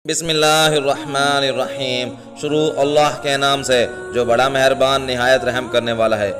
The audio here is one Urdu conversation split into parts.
بسم اللہ الرحمن الرحیم۔ شروع اللہ کے نام سے جو بڑا مہربان نہایت رحم کرنے والا ہے۔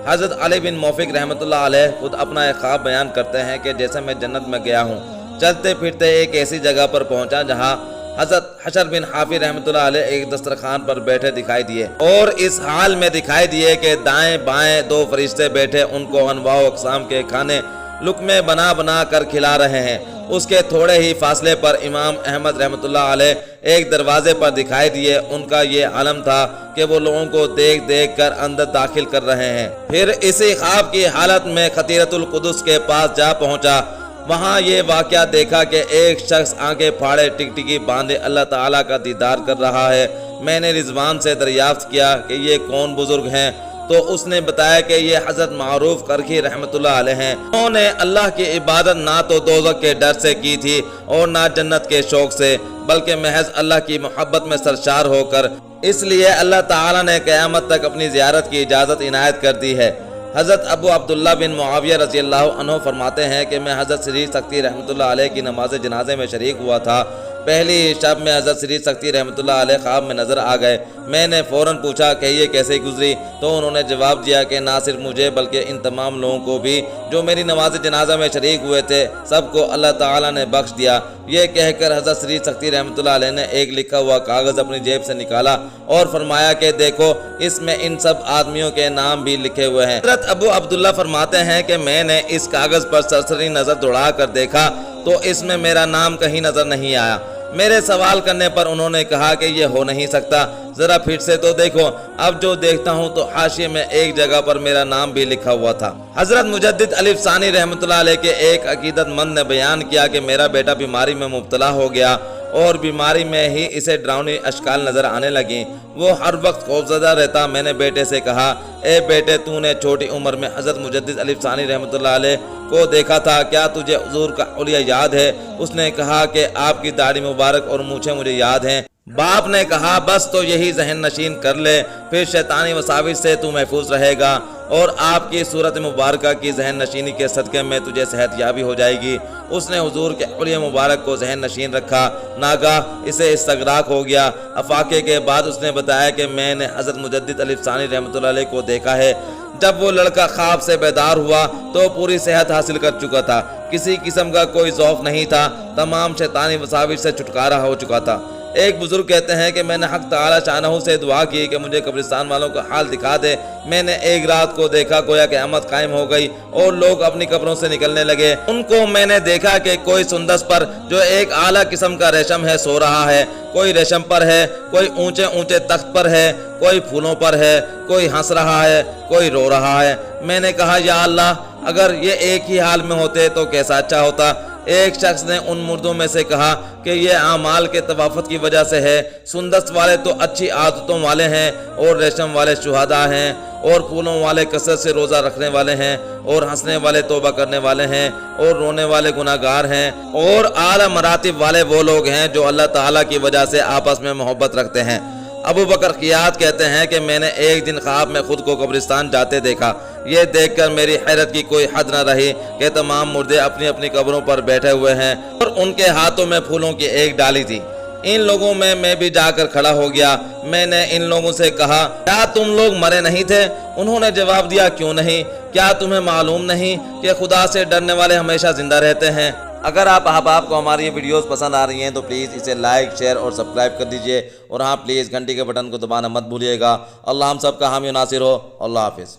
حضرت علی بن موفق رحمۃ اللہ علیہ خود اپنا ایک خواب بیان کرتے ہیں کہ جیسے میں جنت میں گیا ہوں، چلتے پھرتے ایک ایسی جگہ پر پہنچا جہاں حضرت حشر بن حافظ رحمۃ اللہ علیہ ایک دسترخوان پر بیٹھے دکھائی دیے، اور اس حال میں دکھائی دیے کہ دائیں بائیں دو فرشتے بیٹھے ان کو انواع و اقسام کے کھانے لقمے بنا بنا کر کھلا رہے ہیں۔ اس کے تھوڑے ہی فاصلے پر امام احمد رحمۃ اللہ علیہ ایک دروازے پر دکھائی دیے۔ ان کا یہ عالم تھا کہ وہ لوگوں کو دیکھ دیکھ کر اندر داخل کر رہے ہیں۔ پھر اسی خواب کی حالت میں خطیرۃ القدس کے پاس جا پہنچا۔ وہاں یہ واقعہ دیکھا کہ ایک شخص آنکھیں پھاڑے ٹکٹکی باندھے اللہ تعالیٰ کا دیدار کر رہا ہے۔ میں نے رضوان سے دریافت کیا کہ یہ کون بزرگ ہیں، تو اس نے بتایا کہ یہ حضرت معروف کرخی رحمۃ اللہ علیہ ہیں۔ انہوں نے اللہ کی عبادت نہ تو دوزخ کے ڈر سے کی تھی اور نہ جنت کے شوق سے، بلکہ محض اللہ کی محبت میں سرشار ہو کر۔ اس لیے اللہ تعالیٰ نے قیامت تک اپنی زیارت کی اجازت عنایت کر دی ہے۔ حضرت ابو عبداللہ بن معاویہ رضی اللہ عنہ فرماتے ہیں کہ میں حضرت سری سکتی رحمۃ اللہ علیہ کی نماز جنازے میں شریک ہوا تھا۔ پہلی شب میں حضرت سری سکتی رحمۃ اللہ علیہ خواب میں نظر آ گئے۔ میں نے فوراً پوچھا کہ یہ کیسے گزری، تو انہوں نے جواب دیا کہ نہ صرف مجھے بلکہ ان تمام لوگوں کو بھی جو میری نماز جنازہ میں شریک ہوئے تھے، سب کو اللہ تعالیٰ نے بخش دیا۔ یہ کہہ کر حضرت سری سکتی رحمۃ اللہ علیہ نے ایک لکھا ہوا کاغذ اپنی جیب سے نکالا اور فرمایا کہ دیکھو، اس میں ان سب آدمیوں کے نام بھی لکھے ہوئے ہیں۔ حضرت ابو عبداللہ فرماتے ہیں کہ میں نے اس کاغذ پر سرسری نظر دوڑا کر دیکھا تو اس میں میرا نام کہیں نظر نہیں آیا۔ میرے سوال کرنے پر انہوں نے کہا کہ یہ ہو نہیں سکتا، ذرا پھر سے تو دیکھو۔ اب جو دیکھتا ہوں تو حاشیے میں ایک جگہ پر میرا نام بھی لکھا ہوا تھا۔ حضرت مجدد الف ثانی رحمۃ اللہ علیہ کے ایک عقیدت مند نے بیان کیا کہ میرا بیٹا بیماری میں مبتلا ہو گیا اور بیماری میں ہی اسے ڈراؤنی اشکال نظر آنے لگیں۔ وہ ہر وقت خوفزدہ رہتا۔ میں نے بیٹے سے کہا، اے بیٹے، تو نے چھوٹی عمر میں حضرت مجدد الف ثانی رحمۃ اللہ علیہ کو دیکھا تھا، کیا تجھے حضور کا حلیہ یاد ہے؟ اس نے کہا کہ آپ کی داڑھی مبارک اور مونچھیں مجھے یاد ہیں۔ باپ نے کہا، بس تو یہی ذہن نشین کر لے، پھر شیطانی وساوس سے تو محفوظ رہے گا اور آپ کی صورت مبارکہ کی ذہن نشینی کے صدقے میں تجھے صحت یابی ہو جائے گی۔ اس نے حضور کے حلیہ مبارک کو ذہن نشین رکھا۔ ناگاہ اسے استغراق ہو گیا۔ افاقے کے بعد اس نے بتایا کہ میں نے حضرت مجدد الف ثانی رحمۃ اللہ علیہ کو دیکھا ہے۔ جب وہ لڑکا خواب سے بیدار ہوا تو پوری صحت حاصل کر چکا تھا، کسی قسم کا کوئی ضعف نہیں تھا، تمام شیطانی وساوس سے چھٹکارا ہو چکا تھا۔ ایک بزرگ کہتے ہیں کہ میں نے حق تعالی شانہ سے دعا کی کہ مجھے قبرستان والوں کا حال دکھا دے۔ میں نے ایک رات کو دیکھا گویا قیامت قائم ہو گئی اور لوگ اپنی قبروں سے نکلنے لگے۔ ان کو میں نے دیکھا کہ کوئی سندس پر جو ایک اعلیٰ قسم کا ریشم ہے سو رہا ہے، کوئی ریشم پر ہے، کوئی اونچے اونچے تخت پر ہے، کوئی پھولوں پر ہے، کوئی ہنس رہا ہے، کوئی رو رہا ہے۔ میں نے کہا، یا اللہ، اگر یہ ایک ہی حال میں ہوتے تو کیسا اچھا ہوتا۔ ایک شخص نے ان مردوں میں سے کہا کہ یہ اعمال کے توافت کی وجہ سے ہے۔ سندس والے تو اچھی عادتوں والے ہیں اور ریشم والے شہداء ہیں، اور پھولوں والے کثرت سے روزہ رکھنے والے ہیں، اور ہنسنے والے توبہ کرنے والے ہیں، اور رونے والے گناہگار ہیں، اور اعلیٰ مراتب والے وہ لوگ ہیں جو اللہ تعالیٰ کی وجہ سے آپس میں محبت رکھتے ہیں۔ ابو بکر خیاط کہتے ہیں کہ میں نے ایک دن خواب میں خود کو قبرستان جاتے دیکھا۔ یہ دیکھ کر میری حیرت کی کوئی حد نہ رہی کہ تمام مردے اپنی اپنی قبروں پر بیٹھے ہوئے ہیں اور ان کے ہاتھوں میں پھولوں کی ایک ڈالی تھی۔ ان لوگوں میں بھی جا کر کھڑا ہو گیا۔ میں نے ان لوگوں سے کہا، کیا تم لوگ مرے نہیں تھے؟ انہوں نے جواب دیا، کیوں نہیں؟ کیا تمہیں معلوم نہیں کہ خدا سے ڈرنے والے ہمیشہ زندہ رہتے ہیں؟ اگر آپ احباب کو ہماری یہ ویڈیوز پسند آ رہی ہیں تو پلیز اسے لائک، شیئر اور سبسکرائب کر دیجئے، اور ہاں پلیز گھنٹی کے بٹن کو دبانا مت بھولیے گا۔ اللہ ہم سب کا حامی و ناصر ہو۔ اللہ حافظ۔